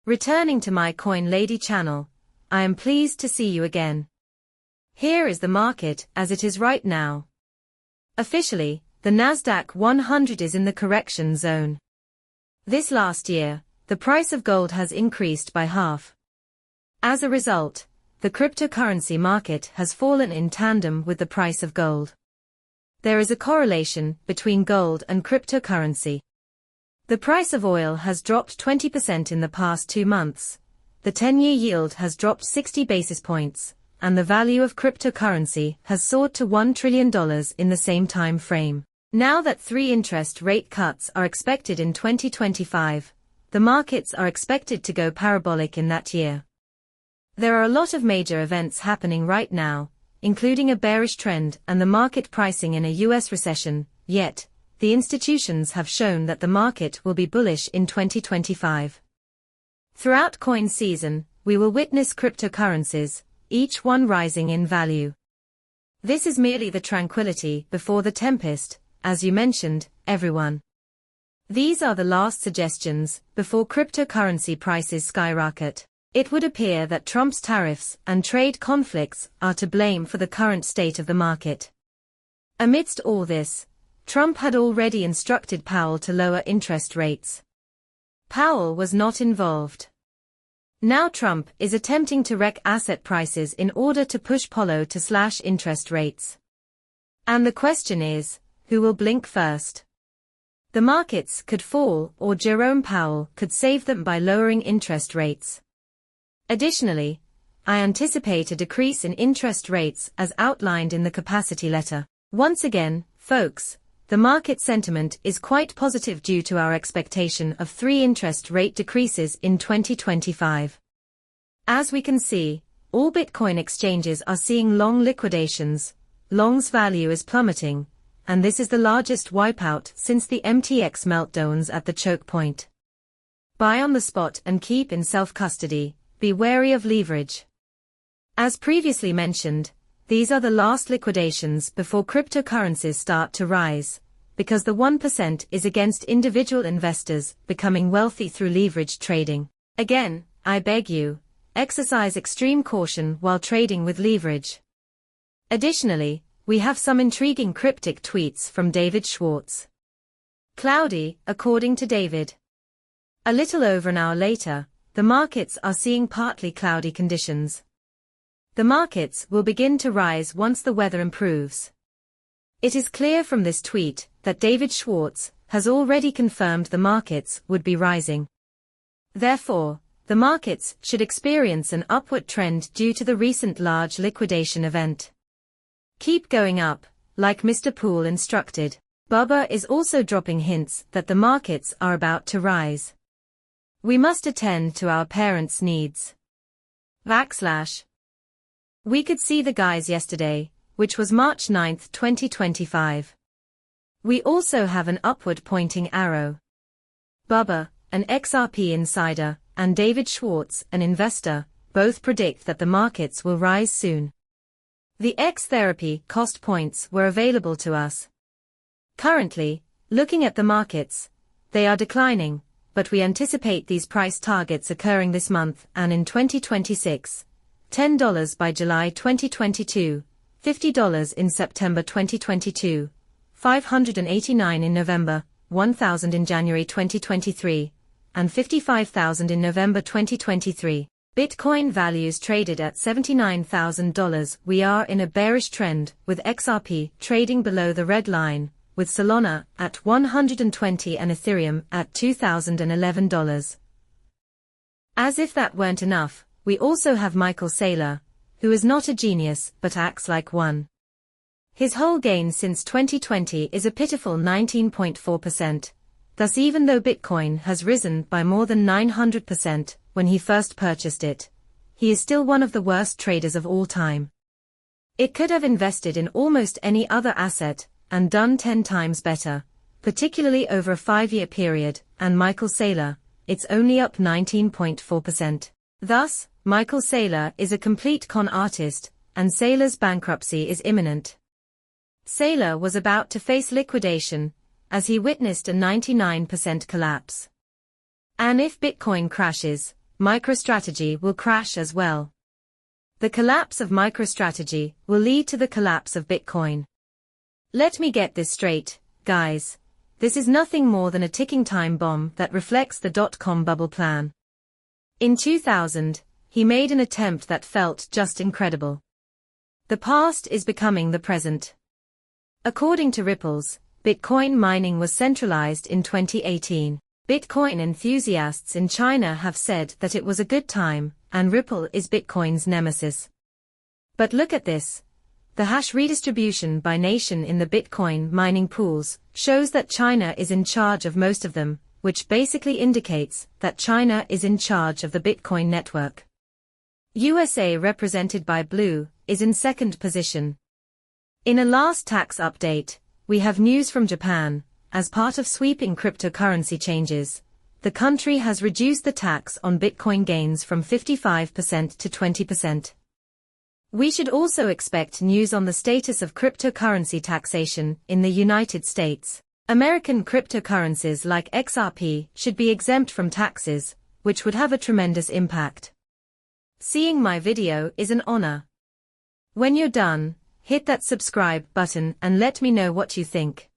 Returning to my Coin Lady channel, I am pleased to see you again. Here is the market as it is right now. Officially, the Nasdaq 100 is in the correction zone. This last year, the price of gold has increased by half. As a result, the cryptocurrency market has fallen in tandem with the price of gold. There is a correlation between gold and cryptocurrency. The price of oil has dropped 20% in the past 2 months, the 10-year yield has dropped 60 basis points, and the value of cryptocurrency has soared to $1 trillion in the same time frame. Now that 3 interest rate cuts are expected in 2025, the markets are expected to go parabolic in that year. There are a lot of major events happening right now, including a bearish trend and the market pricing in a US recession, yet, the institutions have shown that the market will be bullish in 2025. Throughout coin season, we will witness cryptocurrencies, each one rising in value. This is merely the tranquility before the tempest, as you mentioned, everyone. These are the last suggestions before cryptocurrency prices skyrocket. It would appear that Trump's tariffs and trade conflicts are to blame for the current state of the market. Amidst all this, Trump had already instructed Powell to lower interest rates. Powell was not involved. Now Trump is attempting to wreck asset prices in order to push Powell to slash interest rates. And the question is, who will blink first? The markets could fall or Jerome Powell could save them by lowering interest rates. Additionally, I anticipate a decrease in interest rates as outlined in the capacity letter. Once again, folks, the market sentiment is quite positive due to our expectation of 3 interest rate decreases in 2025. As we can see, all Bitcoin exchanges are seeing long liquidations, long's value is plummeting, and this is the largest wipeout since the MTX meltdowns at the choke point. Buy on the spot and keep in self-custody, be wary of leverage. As previously mentioned, these are the last liquidations before cryptocurrencies start to rise, because the 1% is against individual investors becoming wealthy through leveraged trading. Again, I beg you, exercise extreme caution while trading with leverage. Additionally, we have some intriguing cryptic tweets from David Schwartz. Cloudy, according to David. A little over an hour later, the markets are seeing partly cloudy conditions. The markets will begin to rise once the weather improves. It is clear from this tweet that David Schwartz has already confirmed the markets would be rising. Therefore, the markets should experience an upward trend due to the recent large liquidation event. Keep going up, like Mr. Poole instructed. Bubba is also dropping hints that the markets are about to rise. We must attend to our parents' needs. We could see the guys yesterday, which was March 9, 2025. We also have an upward pointing arrow. Bubba, an XRP insider, and David Schwartz, an investor, both predict that the markets will rise soon. The X therapy cost points were available to us. Currently, looking at the markets, they are declining, but we anticipate these price targets occurring this month and in 2026. $10 by July 2022, $50 in September 2022, $589 in November, $1,000 in January 2023, and $55,000 in November 2023. Bitcoin values traded at $79,000. We are in a bearish trend, with XRP trading below the red line, with Solana at $120 and Ethereum at $2,011. As if that weren't enough, we also have Michael Saylor, who is not a genius but acts like one. His whole gain since 2020 is a pitiful 19.4%. Thus, even though Bitcoin has risen by more than 900% when he first purchased it, he is still one of the worst traders of all time. It could have invested in almost any other asset and done 10 times better, particularly over a 5-year period, and Michael Saylor, it's only up 19.4%. Thus, Michael Saylor is a complete con artist, and Saylor's bankruptcy is imminent. Saylor was about to face liquidation, as he witnessed a 99% collapse. And if Bitcoin crashes, MicroStrategy will crash as well. The collapse of MicroStrategy will lead to the collapse of Bitcoin. Let me get this straight, guys. This is nothing more than a ticking time bomb that reflects the dot-com bubble plan. In 2000, he made an attempt that felt just incredible. The past is becoming the present. According to Ripple's, Bitcoin mining was centralized in 2018. Bitcoin enthusiasts in China have said that it was a good time, and Ripple is Bitcoin's nemesis. But look at this. The hash redistribution by nation in the Bitcoin mining pools shows that China is in charge of most of them, which basically indicates that China is in charge of the Bitcoin network. USA, represented by blue, is in second position. In a last tax update, we have news from Japan. As part of sweeping cryptocurrency changes, the country has reduced the tax on Bitcoin gains from 55% to 20%. We should also expect news on the status of cryptocurrency taxation in the United States. American cryptocurrencies like XRP should be exempt from taxes, which would have a tremendous impact. Seeing my video is an honor. When you're done, hit that subscribe button and let me know what you think.